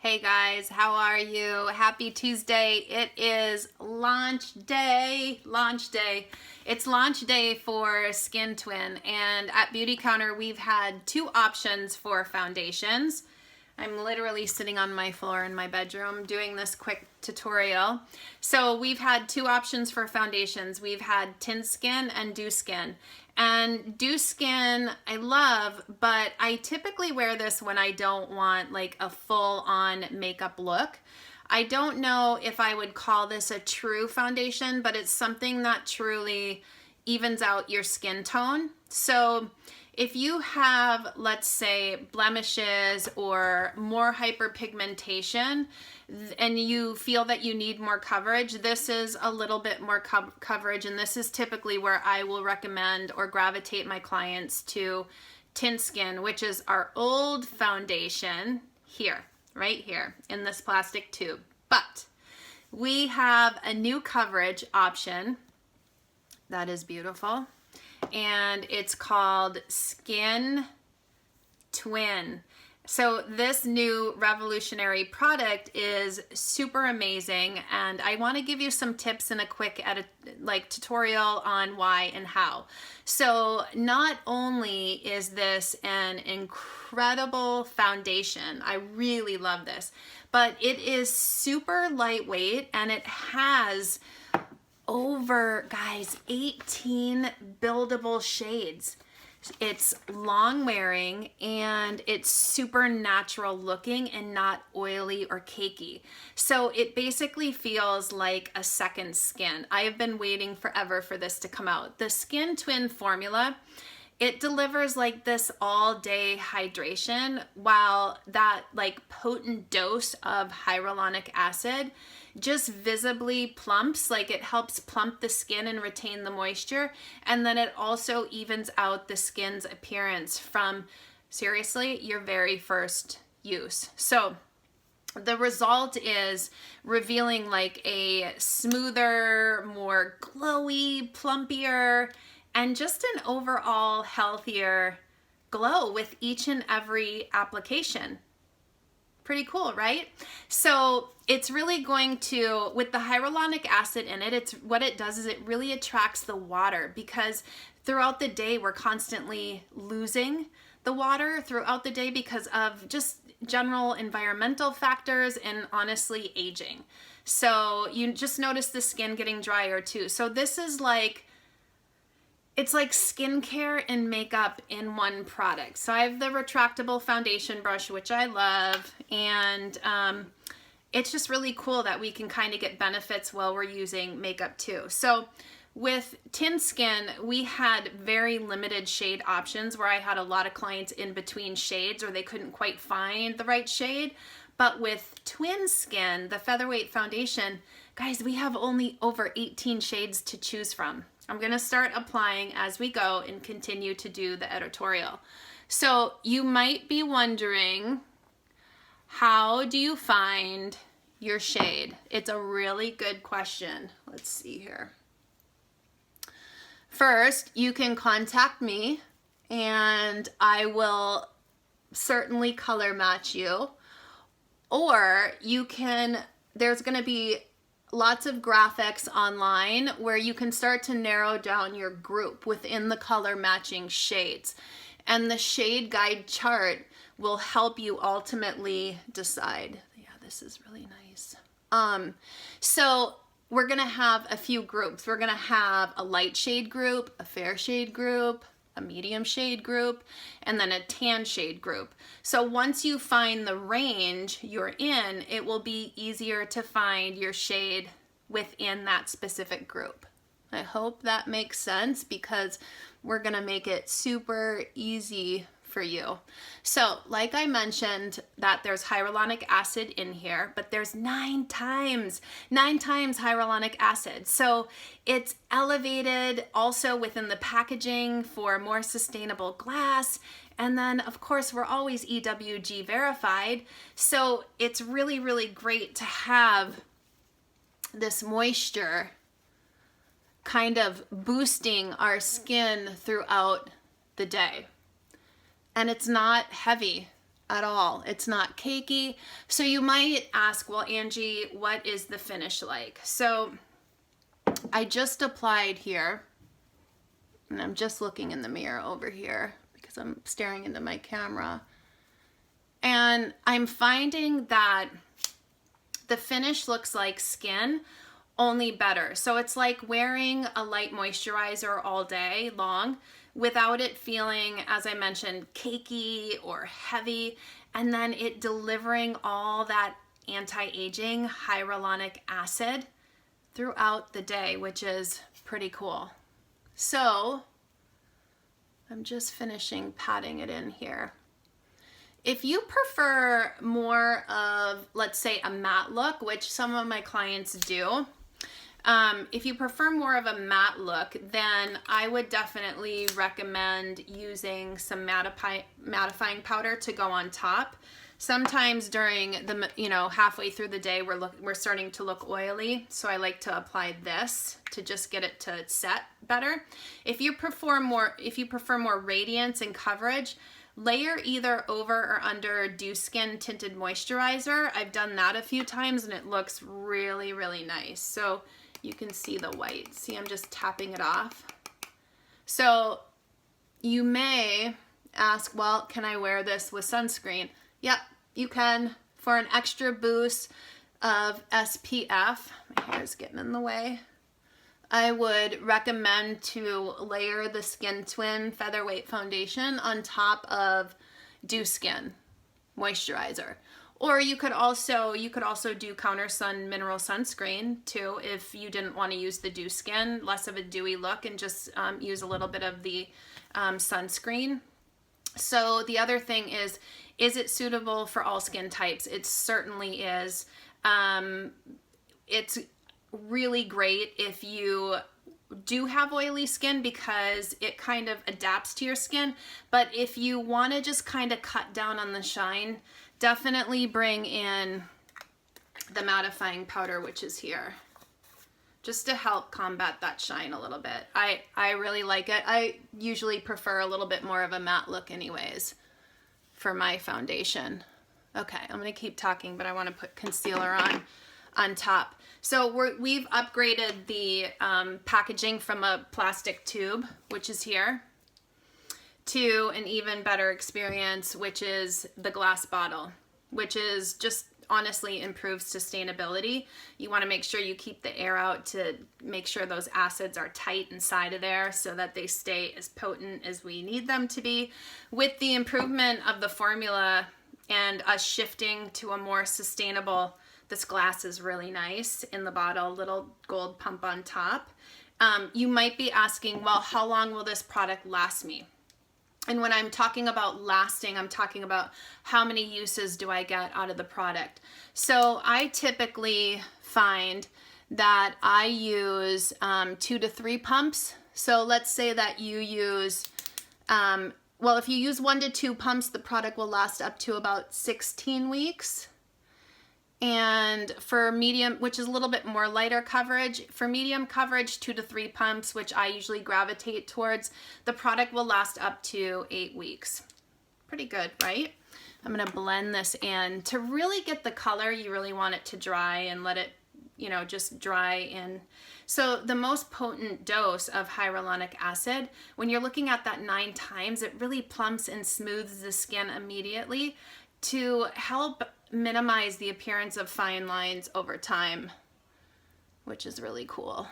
Hey guys, how are you? Happy Tuesday. It is launch day. It's launch day for Skin Twin, and at Beautycounter we've had two options for foundations. I'm literally sitting on my floor in my bedroom doing this quick tutorial. So we've had two options for foundations. We've had Tint Skin and Dew Skin. And Dew Skin I love, but I typically wear this when I don't want like a full-on makeup look. I don't know if I would call this a true foundation, but it's something that truly evens out your skin tone. So if you have, let's say, blemishes or more hyperpigmentation and you feel that you need more coverage, this is a little bit more coverage, and this is typically where I will recommend or gravitate my clients to Tint Skin, which is our old foundation here, right here in this plastic tube. But we have a new coverage option that is beautiful, and it's called Skin Twin. So this new revolutionary product is super amazing, and I want to give you some tips in a quick tutorial on why and how. So not only is this an incredible foundation, I really love this, but it is super lightweight, and it has over, guys, 18 buildable shades. It's long wearing, and it's super natural looking and not oily or cakey. So it basically feels like a second skin. I have been waiting forever for this to come out. The Skin Twin formula, it delivers like this all day hydration, while that like potent dose of hyaluronic acid just visibly plumps, like it helps plump the skin and retain the moisture. And then it also evens out the skin's appearance from, seriously, your very first use. So the result is revealing like a smoother, more glowy, plumpier, and just an overall healthier glow with each and every application. Pretty cool, right? So it's really going to, with the hyaluronic acid in it, what it does is it really attracts the water, because throughout the day we're constantly losing the water throughout the day because of just general environmental factors and honestly aging. So you just notice the skin getting drier too. So this is like, it's like skincare and makeup in one product. So I have the retractable foundation brush, which I love, and it's just really cool that we can kind of get benefits while we're using makeup too. So with Tint Skin, we had very limited shade options where I had a lot of clients in between shades or they couldn't quite find the right shade. But with Twin Skin, the featherweight foundation, guys, we have only over 18 shades to choose from. I'm gonna start applying as we go and continue to do the editorial. So you might be wondering, how do you find your shade? It's a really good question. Let's see here. First, you can contact me and I will certainly color match you. Or you can, there's gonna be lots of graphics online where you can start to narrow down your group within the color matching shades. And the shade guide chart will help you ultimately decide. Yeah, this is really nice. So we're gonna have a few groups. We're gonna have a light shade group, a fair shade group, a medium shade group, and then a tan shade group. So once you find the range you're in, it will be easier to find your shade within that specific group. I hope that makes sense, because we're gonna make it super easy for you. So like I mentioned, that there's hyaluronic acid in here, but there's 9 times hyaluronic acid. So it's elevated also within the packaging for more sustainable glass. And then of course we're always EWG verified. So it's really, really great to have this moisture kind of boosting our skin throughout the day. And it's not heavy at all. It's not cakey. So you might ask, well, Angie, what is the finish like? So I just applied here, and I'm just looking in the mirror over here because I'm staring into my camera. And I'm finding that the finish looks like skin, only better. So it's like wearing a light moisturizer all day long without it feeling, as I mentioned, cakey or heavy, and then it delivering all that anti-aging hyaluronic acid throughout the day, which is pretty cool. So I'm just finishing patting it in here. If you prefer more of, let's say, a matte look, which some of my clients do, if you prefer more of a matte look, then I would definitely recommend using some mattifying powder to go on top. Sometimes during the, halfway through the day, we're starting to look oily, so I like to apply this to just get it to set better. If you prefer more radiance and coverage, layer either over or under Dew Skin Tinted Moisturizer. I've done that a few times and it looks really, really nice. So you can see the white. See, I'm just tapping it off. So you may ask, well, can I wear this with sunscreen? Yep, you can, for an extra boost of SPF. My hair is getting in the way. I would recommend to layer the Skin Twin Featherweight Foundation on top of Dew Skin Moisturizer. Or you could also do Counter Sun Mineral Sunscreen too if you didn't want to use the Dew Skin, less of a dewy look, and just use a little bit of the sunscreen. So the other thing is it suitable for all skin types? It certainly is. It's really great if you do have oily skin because it kind of adapts to your skin. But if you want to just kind of cut down on the shine, definitely bring in the mattifying powder, which is here, just to help combat that shine a little bit. I really like it. I usually prefer a little bit more of a matte look anyways for my foundation. Okay, I'm gonna keep talking, but I want to put concealer on top. So we've upgraded the packaging from a plastic tube, which is here, to an even better experience, which is the glass bottle, which is just honestly improves sustainability. You want to make sure you keep the air out to make sure those acids are tight inside of there so that they stay as potent as we need them to be. With the improvement of the formula and us shifting to a more sustainable, this glass is really nice in the bottle, little gold pump on top. You might be asking, well, how long will this product last me? And when I'm talking about lasting, I'm talking about how many uses do I get out of the product. So I typically find that I use 2 to 3 pumps. So let's say that you use, well, if you use 1 to 2 pumps, the product will last up to about 16 weeks. And for medium, which is a little bit more lighter coverage, for medium coverage, 2 to 3 pumps, which I usually gravitate towards, the product will last up to 8 weeks. Pretty good, right? I'm gonna blend this in. To really get the color, you really want it to dry and let it, just dry in. So the most potent dose of hyaluronic acid, when you're looking at that 9 times, it really plumps and smooths the skin immediately to help minimize the appearance of fine lines over time, which is really cool.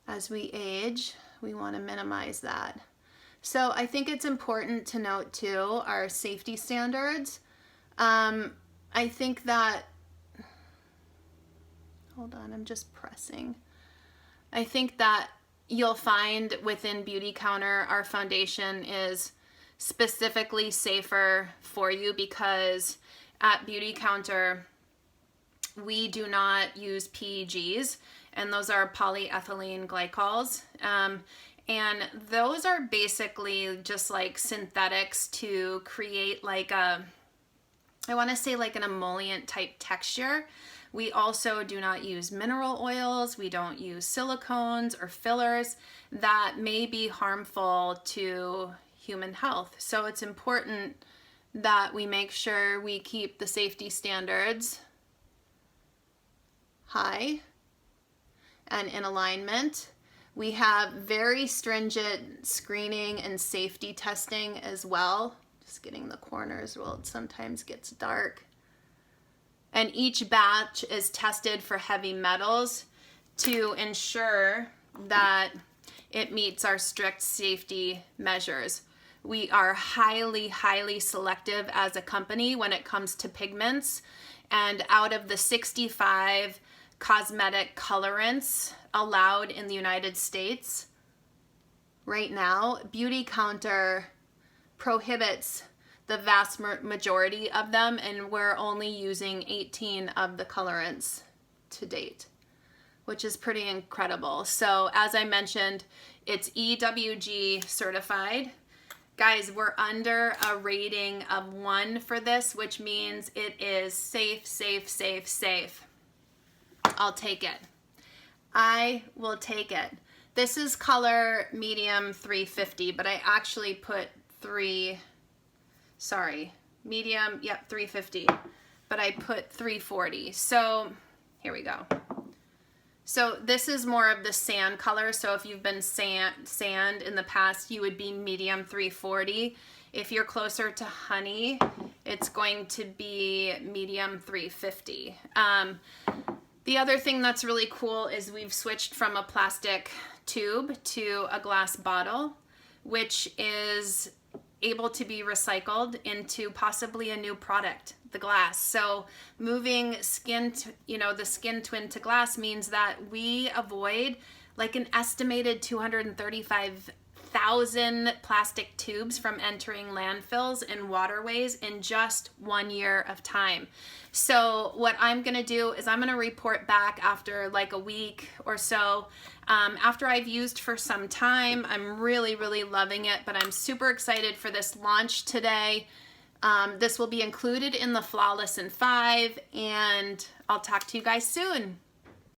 As we age, we want to minimize that. So I think it's important to note too our safety standards. I think that, hold on, I'm just pressing. I think that you'll find within Beautycounter our foundation is specifically safer for you because at Beautycounter we do not use PEGs, and those are polyethylene glycols, and those are basically just like synthetics to create like a, I want to say like an emollient type texture. We also do not use mineral oils, we don't use silicones or fillers that may be harmful to human health. So it's important that we make sure we keep the safety standards high and in alignment. We have very stringent screening and safety testing as well. Just getting the corners, well, it sometimes gets dark. And each batch is tested for heavy metals to ensure that it meets our strict safety measures. We are highly, highly selective as a company when it comes to pigments. And out of the 65 cosmetic colorants allowed in the United States, right now, Beautycounter prohibits the vast majority of them, and we're only using 18 of the colorants to date, which is pretty incredible. So as I mentioned, it's EWG certified. Guys, we're under a rating of 1 for this, which means it is safe, safe, safe, safe. I'll take it. I will take it. This is color medium 350, but I actually put medium, yep, 350, but I put 340. So here we go. So this is more of the sand color. So if you've been sand in the past, you would be medium 340. If you're closer to honey, it's going to be medium 350. The other thing that's really cool is we've switched from a plastic tube to a glass bottle, which is able to be recycled into possibly a new product, the glass. So moving the Skin Twin to glass means that we avoid like an estimated 235,000 plastic tubes from entering landfills and waterways in just 1 year of time. So what I'm gonna do is I'm gonna report back after like a week or so. After I've used for some time, I'm really, really loving it, but I'm super excited for this launch today. This will be included in the Flawless in 5, and I'll talk to you guys soon.